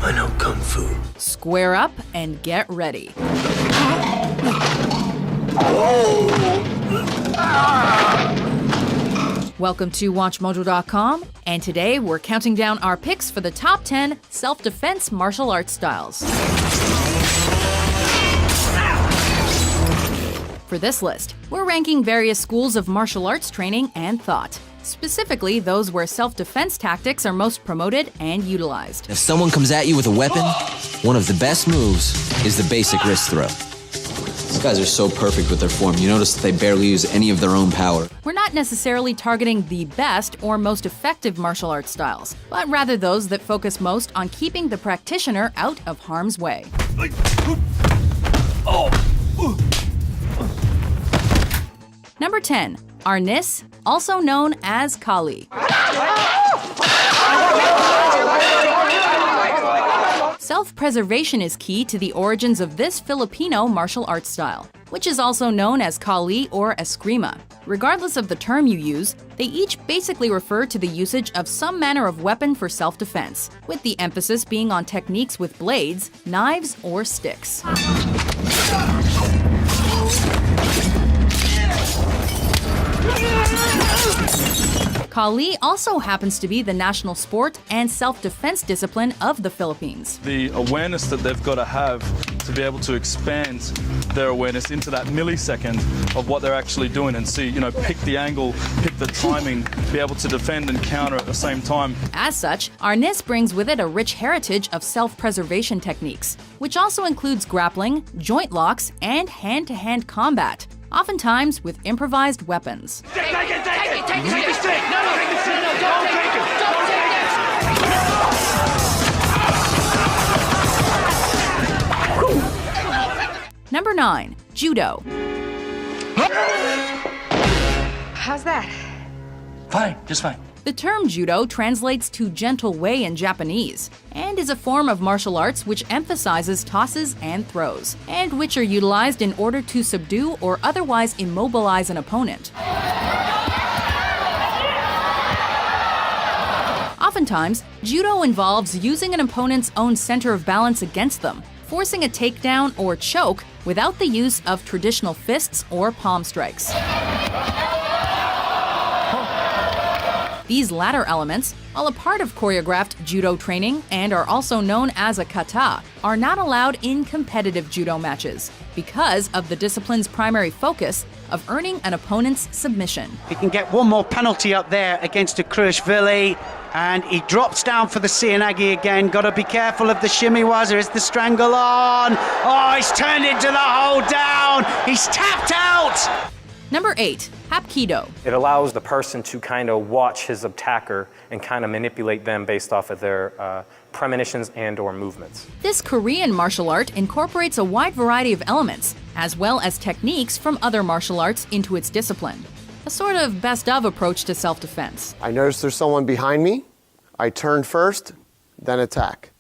I know Kung Fu. Square up and get ready. Welcome to WatchMojo.com, and today we're counting down our picks for the top 10 self-defense martial arts styles. For this list, we're ranking various schools of martial arts training and thought, specifically those where self-defense tactics are most promoted and utilized. If someone comes at you with a weapon, one of the best moves is the basic wrist throw. These guys are so perfect with their form. You notice that they barely use any of their own power. We're not necessarily targeting the best or most effective martial arts styles, but rather those that focus most on keeping the practitioner out of harm's way. Number 10. Arnis, also known as Kali. Self-preservation is key to the origins of this Filipino martial arts style, which is also known as Kali or Eskrima. Regardless of the term you use, they each basically refer to the usage of some manner of weapon for self-defense, with the emphasis being on techniques with blades, knives, or sticks. Kali also happens to be the national sport and self-defense discipline of the Philippines. The awareness that they've got to have to be able to expand their awareness into that millisecond of what they're actually doing and see, pick the angle, pick the timing, be able to defend and counter at the same time. As such, Arnis brings with it a rich heritage of self-preservation techniques, which also includes grappling, joint locks, and hand-to-hand combat, oftentimes with improvised weapons. Take the stick! No, take the stick! No, don't take it! Don't take it! Number 9. Judo. How's that? Fine, just fine. The term judo translates to gentle way in Japanese, and is a form of martial arts which emphasizes tosses and throws, and which are utilized in order to subdue or otherwise immobilize an opponent. Oftentimes, judo involves using an opponent's own center of balance against them, forcing a takedown or choke without the use of traditional fists or palm strikes. These latter elements, while a part of choreographed judo training and are also known as a kata, are not allowed in competitive judo matches because of the discipline's primary focus of earning an opponent's submission. He can get one more penalty up there against Akruashvili, and he drops down for the Sianagi again. Got to be careful of the shimiwaza. Is the strangle on? Oh, he's turned into the hold down. He's tapped out. Number 8. Hapkido. It allows the person to kind of watch his attacker and kind of manipulate them based off of their premonitions and or movements. This Korean martial art incorporates a wide variety of elements, as well as techniques from other martial arts into its discipline. A sort of best-of approach to self-defense. I notice there's someone behind me. I turn first, then attack.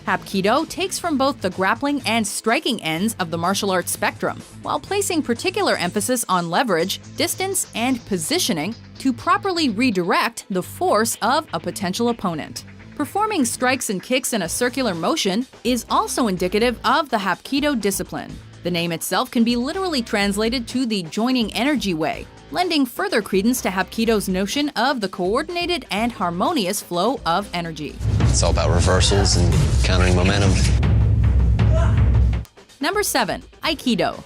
Hapkido takes from both the grappling and striking ends of the martial arts spectrum, while placing particular emphasis on leverage, distance, and positioning to properly redirect the force of a potential opponent. Performing strikes and kicks in a circular motion is also indicative of the Hapkido discipline. The name itself can be literally translated to the joining energy way, lending further credence to Hapkido's notion of the coordinated and harmonious flow of energy. It's all about reversals and countering momentum. Number 7. Aikido.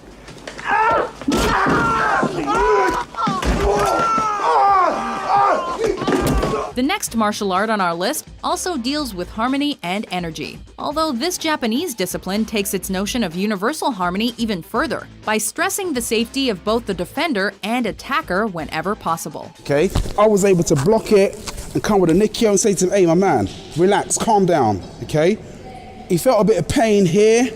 The next martial art on our list also deals with harmony and energy, although this Japanese discipline takes its notion of universal harmony even further by stressing the safety of both the defender and attacker whenever possible. Okay, I was able to block it and come with a Nikkyo and say to him, hey, my man, relax, calm down, okay? He felt a bit of pain here,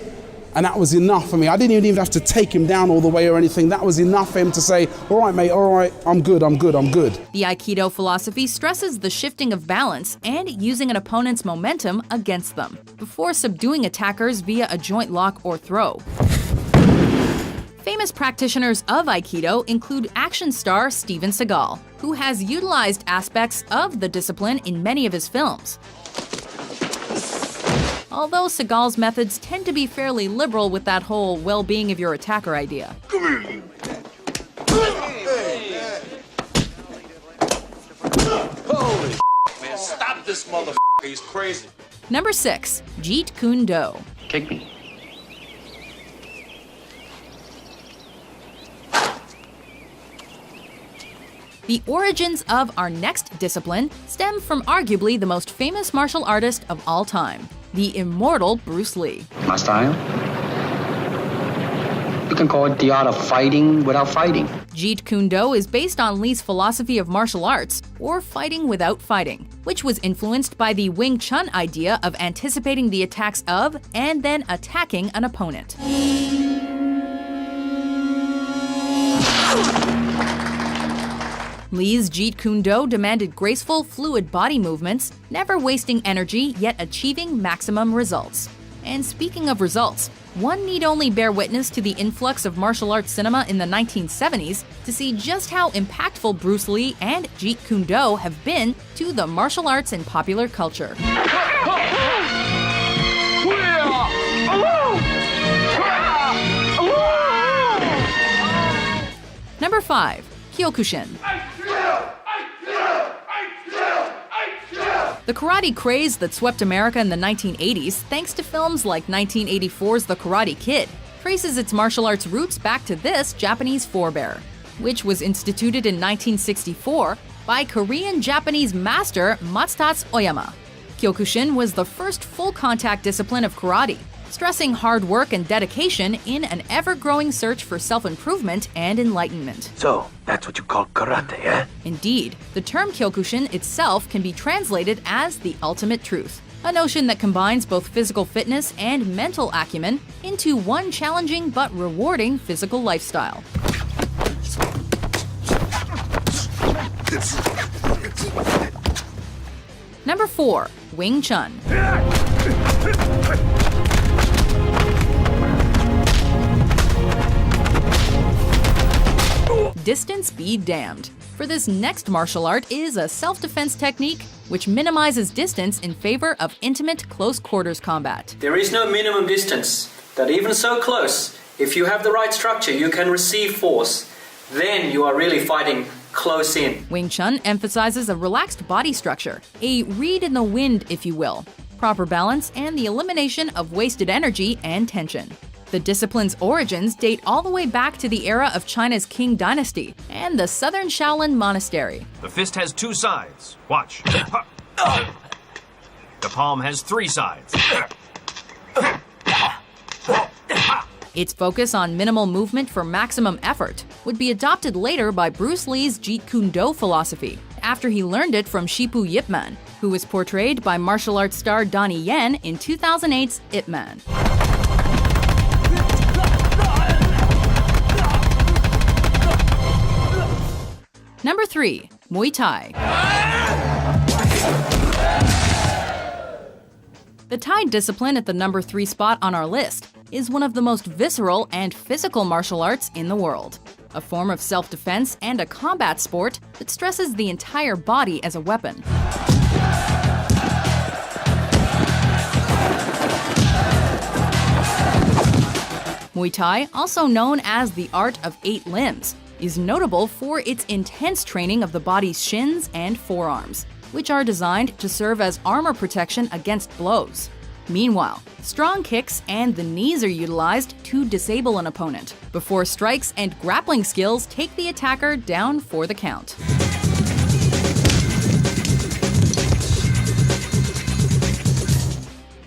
And that was enough for me. I didn't even have to take him down all the way or anything. That was enough for him to say, all right, mate, all right, I'm good, I'm good, I'm good. The Aikido philosophy stresses the shifting of balance and using an opponent's momentum against them, before subduing attackers via a joint lock or throw. Famous practitioners of Aikido include action star Steven Seagal, who has utilized aspects of the discipline in many of his films. Although Seagal's methods tend to be fairly liberal with that whole well-being of your attacker idea. Holy man, stop this motherfucker, he's crazy. Number 6. Jeet Kune Do. Kick me. The origins of our next discipline stem from arguably the most famous martial artist of all time, the immortal Bruce Lee. My style? You can call it the art of fighting without fighting. Jeet Kune Do is based on Lee's philosophy of martial arts, or fighting without fighting, which was influenced by the Wing Chun idea of anticipating the attacks of and then attacking an opponent. Lee's Jeet Kune Do demanded graceful, fluid body movements, never wasting energy yet achieving maximum results. And speaking of results, one need only bear witness to the influx of martial arts cinema in the 1970s to see just how impactful Bruce Lee and Jeet Kune Do have been to the martial arts and popular culture. Number 5. Kyokushin. The karate craze that swept America in the 1980s, thanks to films like 1984's The Karate Kid, traces its martial arts roots back to this Japanese forebear, which was instituted in 1964 by Korean-Japanese master Matsutatsu Oyama. Kyokushin was the first full-contact discipline of karate, stressing hard work and dedication in an ever-growing search for self-improvement and enlightenment. So, that's what you call karate, eh? Indeed, the term Kyokushin itself can be translated as the ultimate truth, a notion that combines both physical fitness and mental acumen into one challenging but rewarding physical lifestyle. Number 4. Wing Chun. Distance be damned. For this next martial art is a self-defense technique which minimizes distance in favor of intimate close quarters combat. There is no minimum distance, that even so close, if you have the right structure, you can receive force. Then you are really fighting close in. Wing Chun emphasizes a relaxed body structure, a reed in the wind, if you will, proper balance, and the elimination of wasted energy and tension. The discipline's origins date all the way back to the era of China's Qing dynasty and the southern Shaolin monastery. The fist has 2 sides. Watch. The palm has 3 sides. Its focus on minimal movement for maximum effort would be adopted later by Bruce Lee's Jeet Kune Do philosophy, after he learned it from Shipu Ip Man, who was portrayed by martial arts star Donnie Yen in 2008's Ip Man. Number 3. Muay Thai. The Thai discipline at the number 3 spot on our list is one of the most visceral and physical martial arts in the world. A form of self-defense and a combat sport that stresses the entire body as a weapon. Muay Thai, also known as the art of 8 limbs, is notable for its intense training of the body's shins and forearms, which are designed to serve as armor protection against blows. Meanwhile, strong kicks and the knees are utilized to disable an opponent, before strikes and grappling skills take the attacker down for the count.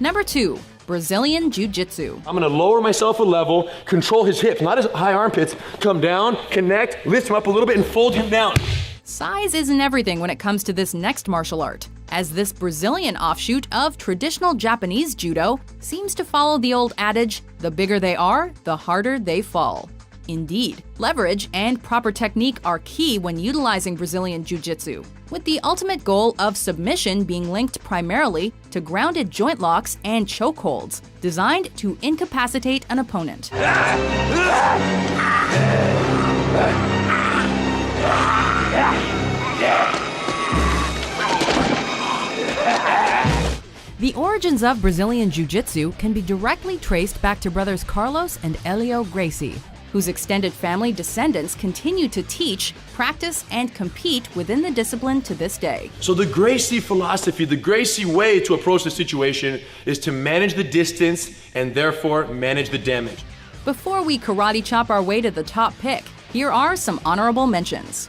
Number 2. Brazilian Jiu-Jitsu. I'm gonna lower myself a level, control his hips, not his high armpits, come down, connect, lift him up a little bit, and fold him down. Size isn't everything when it comes to this next martial art. as this Brazilian offshoot of traditional Japanese judo seems to follow the old adage, the bigger they are, the harder they fall. Indeed, leverage and proper technique are key when utilizing Brazilian Jiu-Jitsu, with the ultimate goal of submission being linked primarily to grounded joint locks and chokeholds, designed to incapacitate an opponent. The origins of Brazilian Jiu-Jitsu can be directly traced back to brothers Carlos and Helio Gracie, whose extended family descendants continue to teach, practice, and compete within the discipline to this day. So the Gracie philosophy, the Gracie way to approach the situation is to manage the distance and therefore manage the damage. Before we karate chop our way to the top pick, here are some honorable mentions.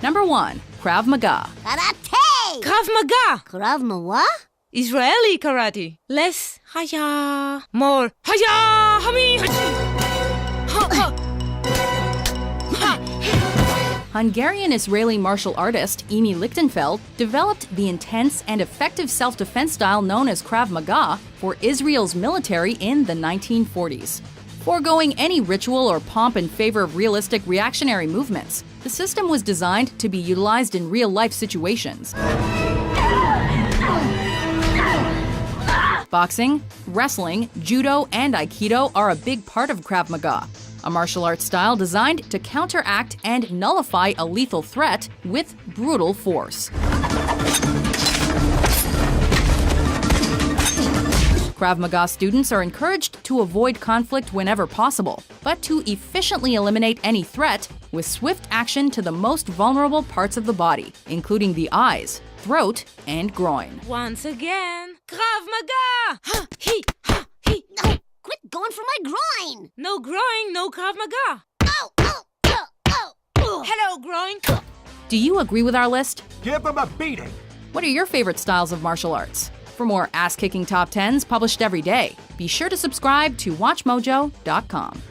Number 1, Krav Maga. Karate! Krav Maga! Krav Maga? Israeli karate. Less haya, more haya, hami, Hungarian-Israeli martial artist Emi Lichtenfeld developed the intense and effective self-defense style known as Krav Maga for Israel's military in the 1940s. Foregoing any ritual or pomp in favor of realistic reactionary movements, the system was designed to be utilized in real-life situations. Boxing, wrestling, judo, and aikido are a big part of Krav Maga, a martial arts style designed to counteract and nullify a lethal threat with brutal force. Krav Maga students are encouraged to avoid conflict whenever possible, but to efficiently eliminate any threat with swift action to the most vulnerable parts of the body, including the eyes, throat, and groin. Once again, Krav Maga! Ha, he, ha, he. No, quit going for my groin! No groin, no Krav Maga. Oh, oh, oh, oh, oh. Hello, groin. Do you agree with our list? Give him a beating. What are your favorite styles of martial arts? For more ass-kicking top 10s published every day, be sure to subscribe to WatchMojo.com.